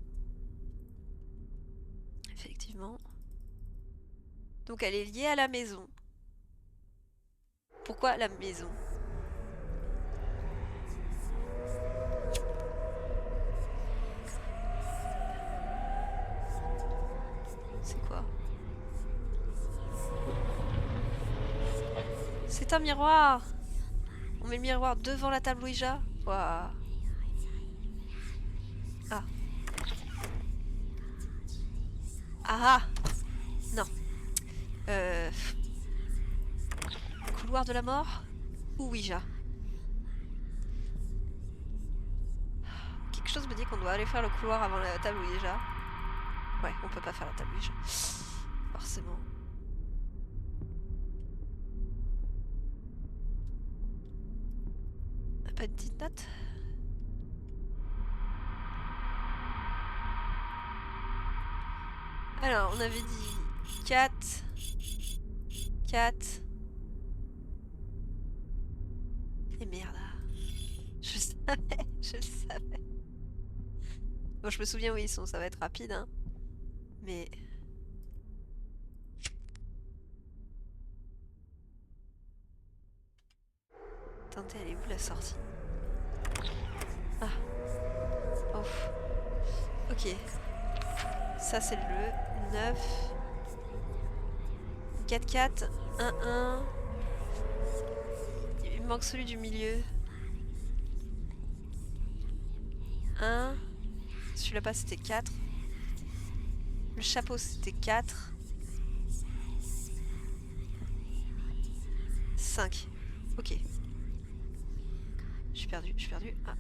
Effectivement. Donc elle est liée à la maison. Pourquoi la maison? C'est quoi? C'est un miroir! On met le miroir devant la table Ouija? Waouh! Ah. Ah ah! Non. Euh... Couloir de la mort? Ou Ouija? Quelque chose me dit qu'on doit aller faire le couloir avant la table Ouija. Ouais, on peut pas faire la table Ouija. Forcément. Pas une petite note? Alors, on avait dit 4. 4. Et merde. Je savais, je le savais. Bon, je me souviens où ils sont, ça va être rapide, hein. Mais... Attendez, elle est où la sortie? Ah. Ouf. Ok. Ça, c'est le 9. 4, 4. 1, 1. Il me manque celui du milieu. 1. Celui là-bas, c'était 4. Le chapeau, c'était 4. 5. Ok. Je suis perdu, je suis perdu. Ah.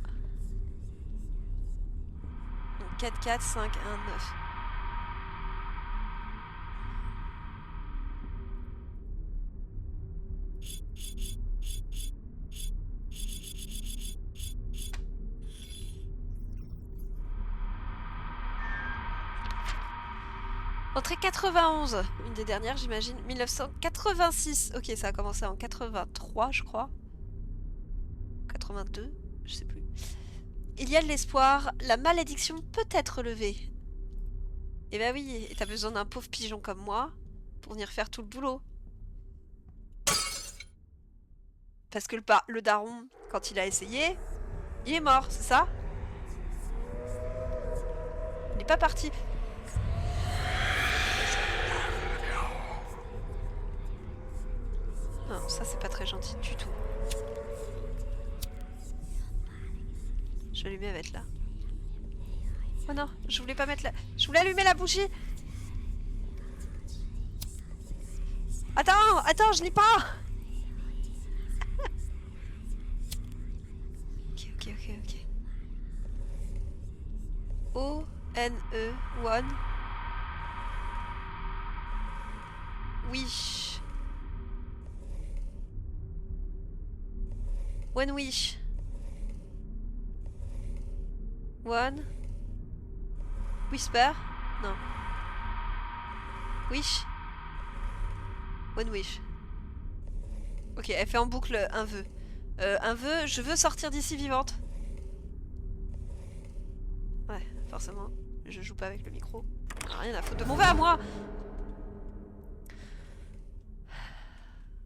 Donc 4, 4, 5, 1, 9. Entrée 91, une des dernières j'imagine. 1986. Ok, ça a commencé en 83 je crois. 82, je sais plus. Il y a de l'espoir, la malédiction peut être levée. Eh ben oui, et t'as besoin d'un pauvre pigeon comme moi pour venir faire tout le boulot. Parce que le daron, quand il a essayé, il est mort, c'est ça? Il n'est pas parti. Non, ça c'est pas très gentil du tout. Je vais allumer la mettre là. Oh non, je voulais pas mettre la... Je voulais allumer la bougie. Attends, attends, je lis pas. Ok, ok, ok, ok. O-N-E, one. Wish. One wish. One. Whisper. Non. Wish. One wish. Ok, elle fait en boucle un vœu. Un vœu, je veux sortir d'ici vivante. Ouais, forcément. Je joue pas avec le micro. Rien à foutre de mon vœu à moi.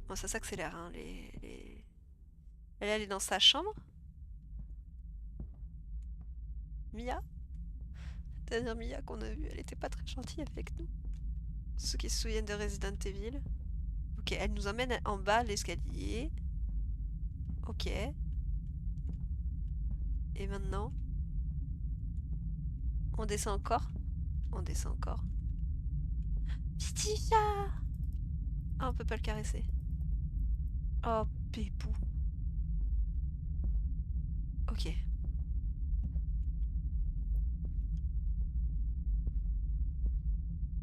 Bon, ça s'accélère, hein, Elle est dans sa chambre. Mia. La dernière Mia qu'on a vue, elle était pas très gentille avec nous. Ceux qui se souviennent de Resident Evil. Ok, elle nous emmène en bas l'escalier. Ok. Et maintenant... On descend encore? On descend encore. Petit chat! Ah, on peut pas le caresser. Oh, pépou. Ok.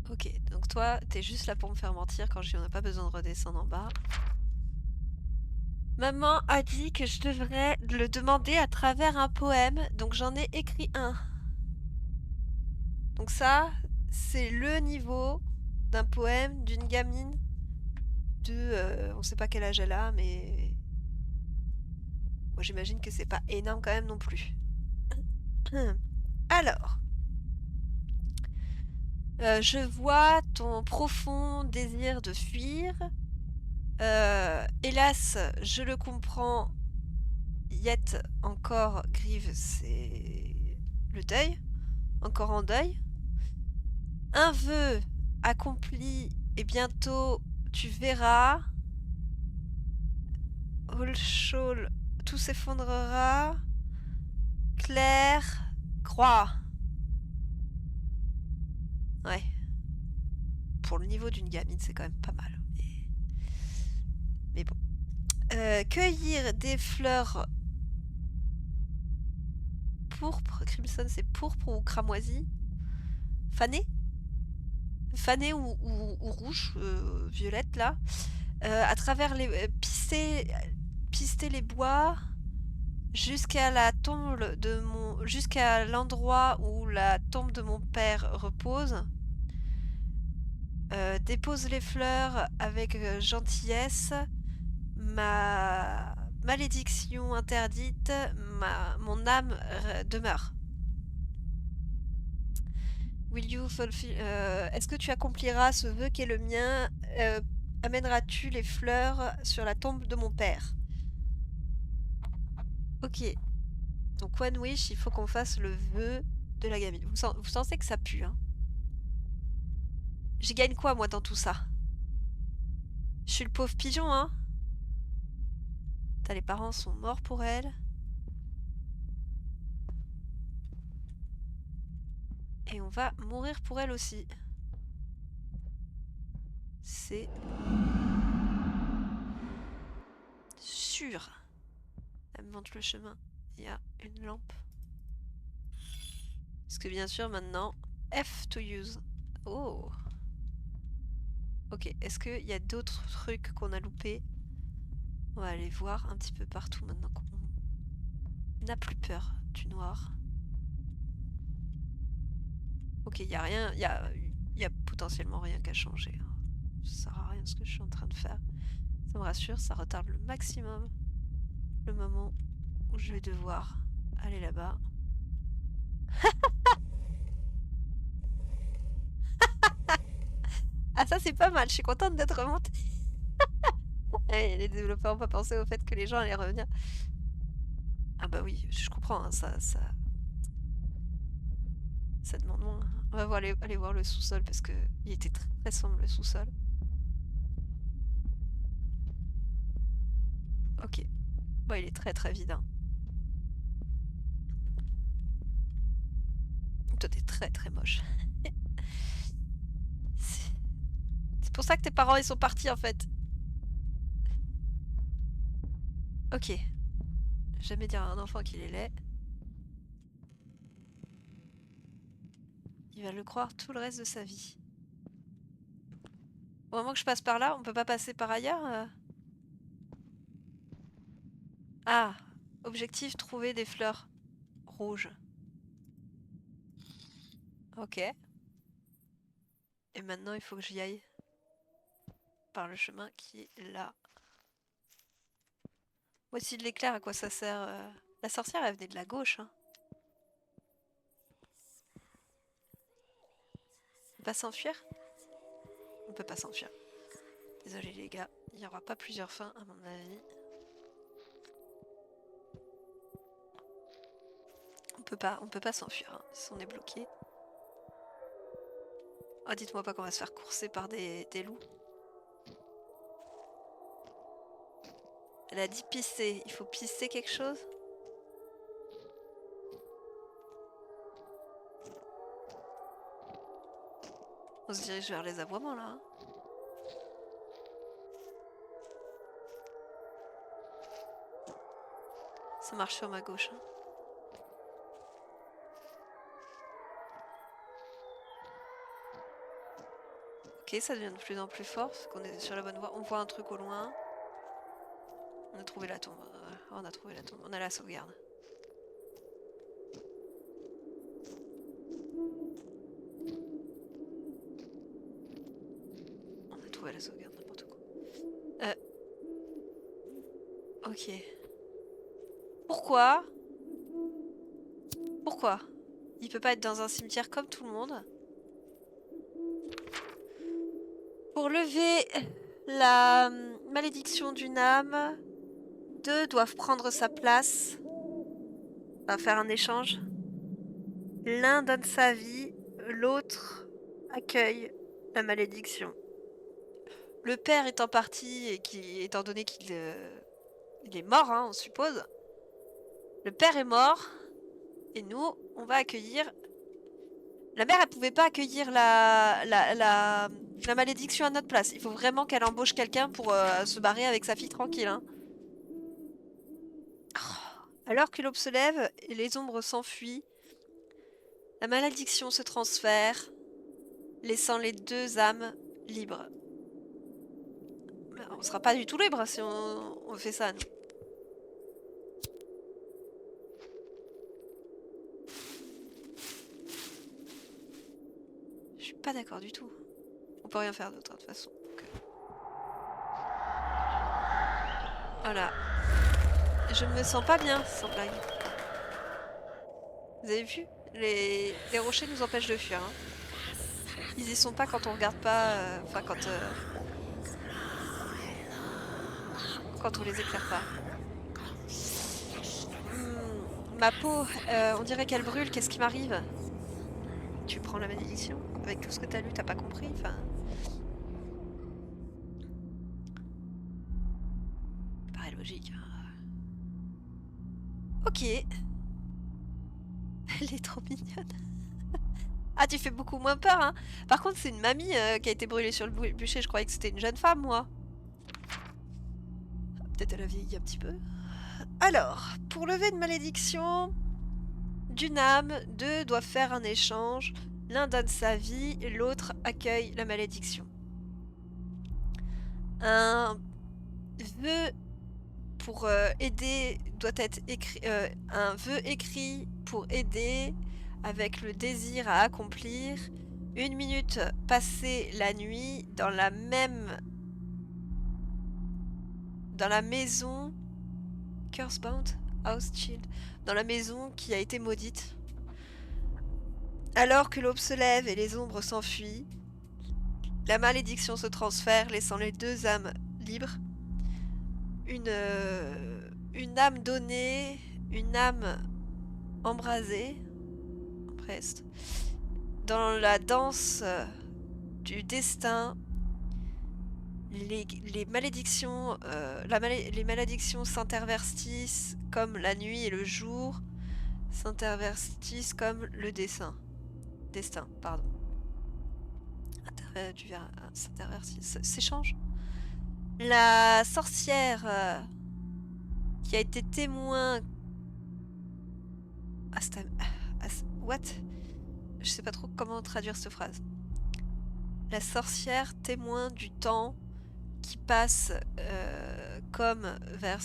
Ok, donc toi, t'es juste là pour me faire mentir quand je dis on n'a pas besoin de redescendre en bas. Maman a dit que je devrais le demander à travers un poème, donc j'en ai écrit un. Donc ça, c'est le niveau d'un poème d'une gamine de... on sait pas quel âge elle a, mais... Moi j'imagine que c'est pas énorme quand même non plus. Alors... je vois ton profond désir de fuir. Hélas, je le comprends. Yet encore, Grieve, c'est le deuil. Encore en deuil. Un vœu accompli et bientôt tu verras. Holshol, tout s'effondrera. Claire, croix. Ouais. Pour le niveau d'une gamine, c'est quand même pas mal. Mais bon. Cueillir des fleurs pourpre. Crimson, c'est pourpre ou cramoisi. Fané. Fané ou rouge, violette là. À travers les... pister les bois jusqu'à la tombe de mon... jusqu'à l'endroit où la tombe de mon père repose. Dépose les fleurs avec gentillesse. Ma malédiction interdite, mon âme demeure. Will you fulfill... Est-ce que tu accompliras ce vœu qui est le mien? Amèneras-tu les fleurs sur la tombe de mon père? Ok. Donc One Wish, il faut qu'on fasse le vœu de la gamine. Vous sentez que ça pue, hein? J'y gagne quoi, moi, dans tout ça? Je suis le pauvre pigeon, hein? Les parents sont morts pour elle. Et on va mourir pour elle aussi. C'est... sûr. Elle me montre le chemin. Il y a une lampe. Parce que bien sûr, maintenant... F to use. Oh! Ok, est-ce qu'il y a d'autres trucs qu'on a loupés? On va aller voir un petit peu partout maintenant qu'on n'a plus peur du noir. Ok, il n'y a rien, il y a potentiellement rien qu'à changer. Hein. Ça sert à rien ce que je suis en train de faire. Ça me rassure, ça retarde le maximum le moment où je vais devoir aller là-bas. Ah ça c'est pas mal, je suis contente d'être remontée. Et les développeurs n'ont pas pensé au fait que les gens allaient revenir. Ah bah oui, je comprends, hein, ça demande moins. On va aller voir le sous-sol parce que il était très, très sombre le sous-sol. Ok. Bon, il est très très vide. Hein. Toi t'es très très moche. C'est pour ça que tes parents ils sont partis en fait. Ok. Jamais dire à un enfant qu'il est laid. Il va le croire tout le reste de sa vie. Au moment que je passe par là, on peut pas passer par ailleurs Ah, objectif, trouver des fleurs rouges. Ok. Et maintenant, il faut que j'y aille par le chemin qui est là. Voici de l'éclair, à quoi ça sert La sorcière, elle venait de la gauche. Hein. On peut pas s'enfuir? On peut pas s'enfuir. Désolé les gars, il n'y aura pas plusieurs fins à mon avis. On peut pas s'enfuir, hein, si on est bloqué. Oh, dites-moi pas qu'on va se faire courser par des loups. Elle a dit pisser. Il faut pisser quelque chose? On se dirige vers les aboiements là. Hein. Ça marche sur ma gauche. Hein. Ok, ça devient de plus en plus fort, parce qu'on est sur la bonne voie. On voit un truc au loin. On a trouvé la tombe. On a trouvé la tombe. On a la sauvegarde. On a trouvé la sauvegarde, n'importe quoi. Ok. Pourquoi? Pourquoi? Il peut pas être dans un cimetière comme tout le monde. Pour lever la malédiction d'une âme, deux doivent prendre sa place. On va faire un échange. L'un donne sa vie, l'autre accueille la malédiction. Le père étant parti et étant donné qu'il il est mort, hein, on suppose. Le père est mort et nous, on va accueillir. La mère, elle pouvait pas accueillir la malédiction à notre place. Il faut vraiment qu'elle embauche quelqu'un pour se barrer avec sa fille tranquille. Hein. Alors que l'aube se lève et les ombres s'enfuient, la malédiction se transfère, laissant les deux âmes libres. On sera pas du tout libre si on fait ça, nous. Je suis pas d'accord du tout. On peut rien faire d'autre, hein, de toute façon. Donc, voilà. Je ne me sens pas bien, sans blague. Vous avez vu? Les rochers nous empêchent de fuir, hein. Ils y sont pas quand on regarde pas, enfin quand on les éclaire pas. Ma peau, on dirait qu'elle brûle, qu'est-ce qui m'arrive? Tu prends la malédiction? Avec tout ce que t'as lu, t'as pas compris? Enfin... Ça paraît logique. Hein. Ok. Elle est trop mignonne. Ah, tu fais beaucoup moins peur, hein. Par contre, c'est une mamie qui a été brûlée sur le bûcher. Je croyais que c'était une jeune femme, moi. Peut-être elle a vieilli un petit peu. Alors, pour lever une malédiction d'une âme, deux doivent faire un échange. L'un donne sa vie, l'autre accueille la malédiction. Un vœu pour aider doit être écrit. Un vœu écrit pour aider avec le désir à accomplir. 1 minute passée la nuit dans la maison Cursebound House Child, dans la maison qui a été maudite. Alors que l'aube se lève et les ombres s'enfuient, la malédiction se transfère, laissant les deux âmes libres. Une âme donnée, une âme embrasée, presque, dans la danse du destin. Les malédictions, les malédictions s'intervertissent comme la nuit et le jour, s'intervertissent comme le destin, pardon. S'échange. La sorcière qui a été témoin... What? Je sais pas trop comment traduire cette phrase. La sorcière témoin du temps qui passe comme vers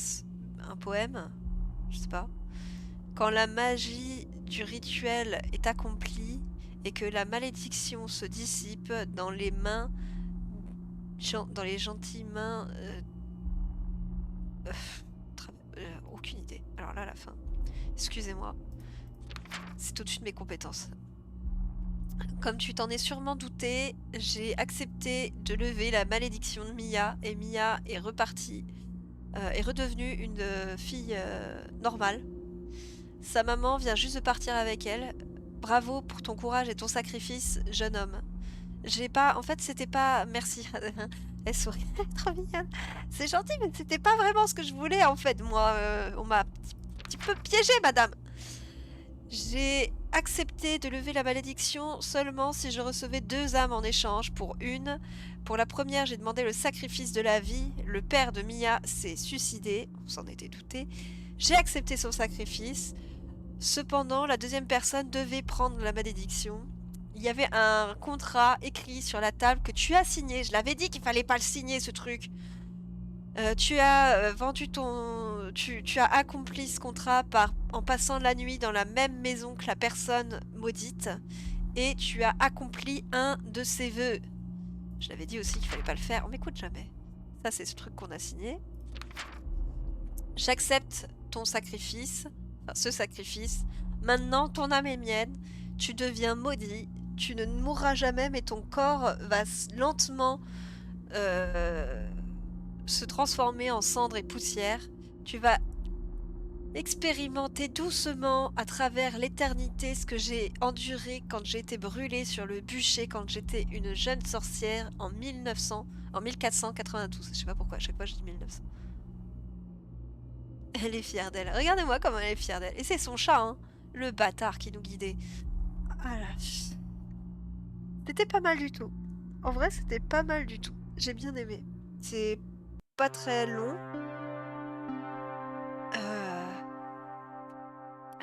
un poème, je sais pas. Quand la magie du rituel est accomplie et que la malédiction se dissipe dans les mains, dans les gentilles mains... aucune idée. Alors là, à la fin. Excusez-moi. C'est au-dessus de mes compétences. Comme tu t'en es sûrement douté, j'ai accepté de lever la malédiction de Mia, et Mia est repartie, est redevenue une fille normale. Sa maman vient juste de partir avec elle. Bravo pour ton courage et ton sacrifice, jeune homme. J'ai pas... En fait, c'était pas... Merci. Elle sourit. Trop mignonne. C'est gentil, mais c'était pas vraiment ce que je voulais, en fait. Moi, on m'a un petit peu piégée, madame. J'ai accepté de lever la malédiction seulement si je recevais 2 âmes en échange pour une. Pour la première, j'ai demandé le sacrifice de la vie. Le père de Mia s'est suicidé. On s'en était douté. J'ai accepté son sacrifice. Cependant, la deuxième personne devait prendre la malédiction. Il y avait un contrat écrit sur la table que tu as signé. Je l'avais dit qu'il fallait pas le signer, ce truc. Tu as vendu ton... Tu as accompli ce contrat en passant la nuit dans la même maison que la personne maudite. Et tu as accompli un de ses vœux. Je l'avais dit aussi qu'il fallait pas le faire. On m'écoute jamais. Ça, c'est ce truc qu'on a signé. J'accepte ton sacrifice. Enfin, ce sacrifice. Maintenant, ton âme est mienne. Tu deviens maudit. Tu ne mourras jamais, mais ton corps va lentement se transformer en cendres et poussière. Tu vas expérimenter doucement à travers l'éternité ce que j'ai enduré quand j'ai été brûlée sur le bûcher quand j'étais une jeune sorcière en 1492. Je sais pas pourquoi, à chaque fois je dis 1900. Elle est fière d'elle. Regardez-moi comment elle est fière d'elle. Et c'est son chat, hein, le bâtard qui nous guidait. Ah là. C'était pas mal du tout. En vrai, c'était pas mal du tout. J'ai bien aimé. C'est pas très long.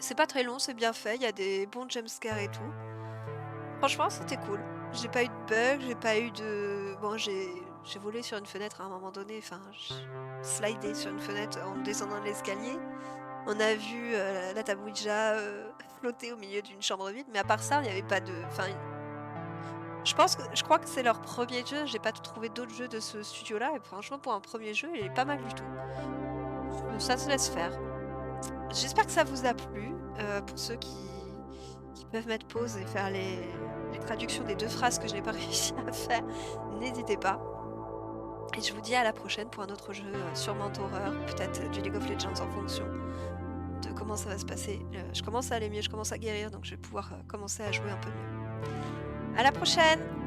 C'est pas très long, c'est bien fait. Il y a des bons jumpscares et tout. Franchement, c'était cool. J'ai pas eu de bug, j'ai pas eu de... Bon, j'ai volé sur une fenêtre à un moment donné. Enfin, slidé sur une fenêtre en descendant de l'escalier. On a vu la table Ouija flotter au milieu d'une chambre vide. Mais à part ça, il n'y avait pas de... Enfin, Je crois que c'est leur premier jeu, j'ai pas trouvé d'autres jeux de ce studio-là et franchement pour un premier jeu, il est pas mal du tout. Ça se laisse faire. J'espère que ça vous a plu, pour ceux qui peuvent mettre pause et faire les traductions des 2 phrases que je n'ai pas réussi à faire, n'hésitez pas et je vous dis à la prochaine pour un autre jeu, sûrement d'horreur, peut-être du League of Legends en fonction de comment ça va se passer. Je commence à aller mieux, je commence à guérir donc je vais pouvoir, commencer à jouer un peu mieux. À la prochaine!